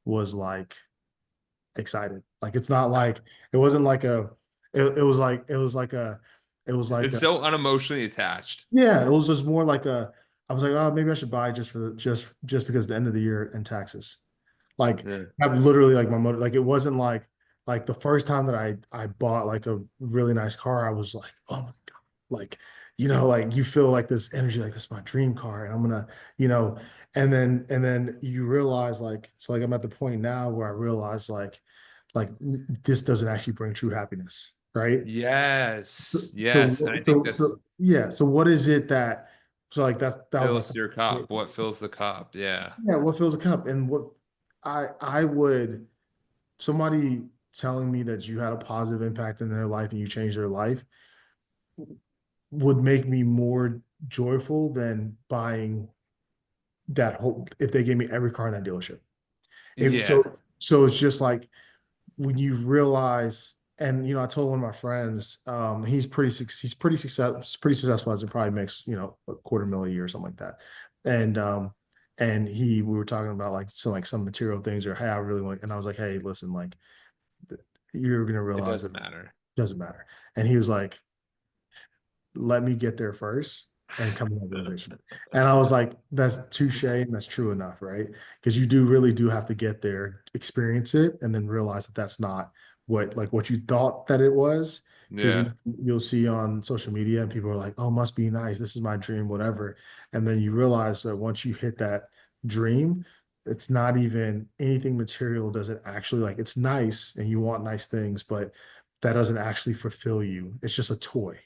was like excited. Like it's not like it wasn't like a it was like It's a so unemotionally attached. yeah, it was just more like a I was like, oh, maybe I should buy just for just because the end of the year and taxes. Like Yeah. I literally like my motor, like it wasn't like the first time that I bought like a really nice car, I was like, oh my God. Like, like you feel like this energy, like this is my dream car. And I'm gonna, you know, and then you realize like, so like I'm at the point now where I realize like this doesn't actually bring true happiness, right? Yes. So Yes. And I think so that's so yeah. So what is it that so like that was fills your my cup. What fills the cup? Yeah. yeah, what fills a cup? And what I would somebody telling me that you had a positive impact in their life and you changed their life would make me more joyful than buying that whole if they gave me every car in that dealership. If Yeah. so it's just like when you realize, and I told one of my friends, pretty successful as it probably makes, a quarter mil a year or something like that. And we were talking about like some material things, or hey, I really want, and I was like, hey, listen, like you're gonna It realize it doesn't matter. doesn't matter. And he was like, let me get there first and come to that realization. And I was like, that's touche and that's true enough, right? Because you do really do have to get there, experience it, and then realize that that's not what you thought that it was. Because Yeah. you'll see on social media and people are like, oh, must be nice. This is my dream, whatever. And then you realize that once you hit that dream, it's not even anything material, doesn't actually like it's nice and you want nice things, but that doesn't actually fulfill you. It's just a toy.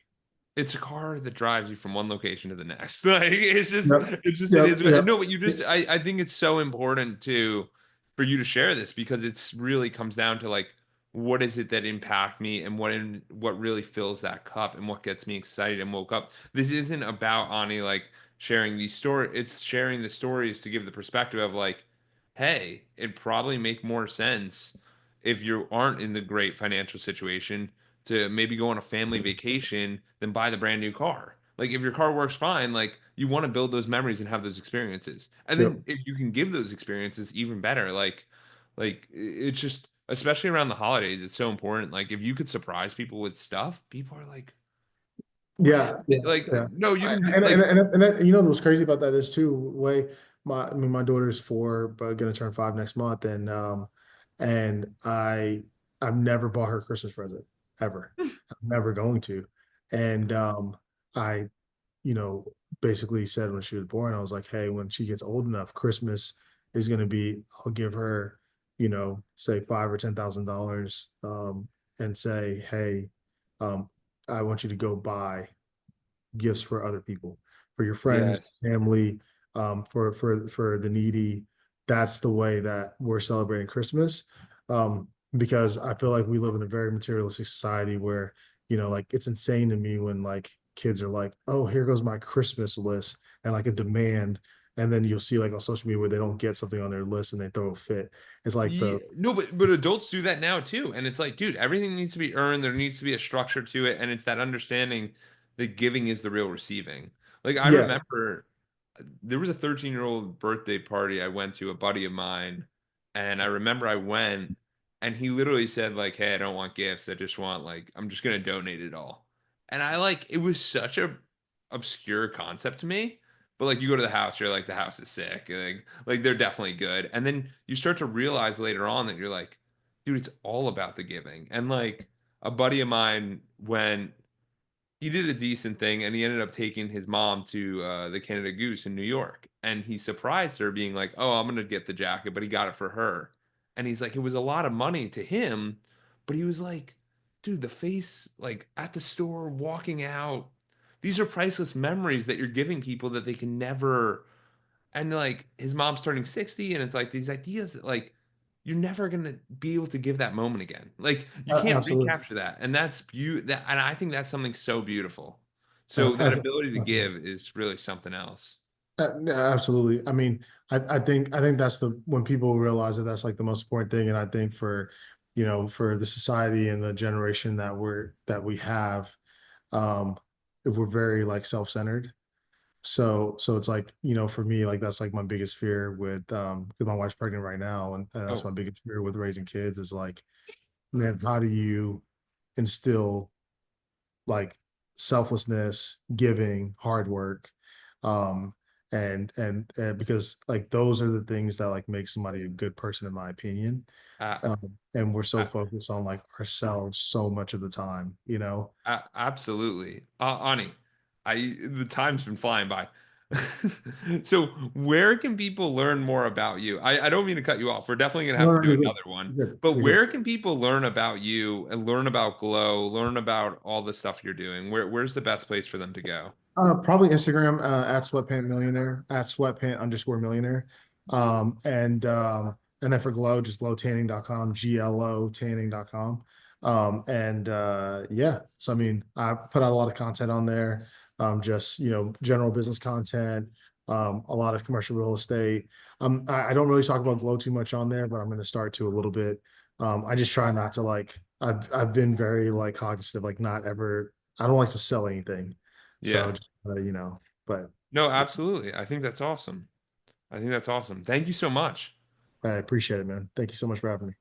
It's a car that drives you from one location to the next. Like Yep. it Yep. is. Yep. No, but I think it's so important for you to share this because it's really comes down to like what is it that impact me and what really fills that cup and what gets me excited and woke up. This isn't about Ani like sharing these stories. It's sharing the stories to give the perspective of like, hey, it'd probably make more sense if you aren't in the great financial situation to maybe go on a family vacation than buy the brand new car. Like if your car works fine, like you want to build those memories and have those experiences. And Yep. then if you can give those experiences, even better. It's just, especially around the holidays, it's so important. Like if you could surprise people with stuff, people are like, what? Yeah, yeah, Like yeah. no, you I, can do and that, you know what's crazy about that is too, way my I mean my daughter's 4, but gonna turn 5 next month, and I've never bought her a Christmas present ever. I'm never going to. And I, you know, basically said when she was born, I was like, hey, when she gets old enough, Christmas is gonna be, I'll give her, say $5 or $10,000, and say, hey, um, I want you to go buy gifts for other people, for your friends, yes. family, for the needy. That's the way that we're celebrating Christmas. Because I feel like we live in a very materialistic society where, like it's insane to me when like kids are like, oh, here goes my Christmas list and like a demand. And then you'll see like on social media where they don't get something on their list and they throw a fit. It's like Yeah, no, but adults do that now too, and it's like, dude, everything needs to be earned. There needs to be a structure to it, and it's that understanding that giving is the real receiving. Like I yeah, remember there was a 13-year-old birthday party I went to, a buddy of mine, and I remember I went, and he literally said like, "Hey, I don't want gifts. I just want like I'm just gonna donate it all." And I like it was such a obscure concept to me, but like you go to the house, you're like the house is sick, like they're definitely good, and then you start to realize later on that you're like, dude, it's all about the giving. And like a buddy of mine went he did a decent thing and he ended up taking his mom to the Canada Goose in New York. And he surprised her being like, "Oh, I'm going to get the jacket," but he got it for her. And he's like, it was a lot of money to him, but he was like, dude, the face, like at the store, walking out, these are priceless memories that you're giving people that they can never. And like his mom's turning 60, and it's like these ideas that like you're never gonna be able to give that moment again. Like you can't absolutely. recapture that. And and I think that's something so beautiful. So that ability to Absolutely. give is really something else. Yeah, absolutely. I mean, I think that's the when people realize that that's like the most important thing, and I think for for the society and the generation that we have, um, if we're very like self-centered. So it's like for me like that's like my biggest fear with because my wife's pregnant right now, and that's Oh, my biggest fear with raising kids is like, man, how do you instill like selflessness, giving, hard work, um, and because like those are the things that like make somebody a good person in my opinion. uh, And we're so uh, focused on like ourselves so much of the time. Absolutely. Ani, the time's been flying by. So where can people learn more about you? I don't mean to cut you off. We're definitely gonna No, have no, to do you're good. another one. You're good. But You're good. where can people learn about you and learn about Glow, learn about all the stuff you're doing? Where's the best place for them to go? Probably Instagram, at sweatpant millionaire, at sweatpant underscore millionaire. And then for Glow, just glowtanning.com, GLO tanning.com. And yeah, so I mean, I put out a lot of content on there, just general business content, a lot of commercial real estate. I don't really talk about Glow too much on there, but I'm going to start to a little bit. I just try not to like, I've been very like cognizant of like not ever, I don't like to sell anything. So Yeah. just but No, absolutely. I think that's awesome. I think that's awesome. Thank you so much. I appreciate it, man. Thank you so much for having me.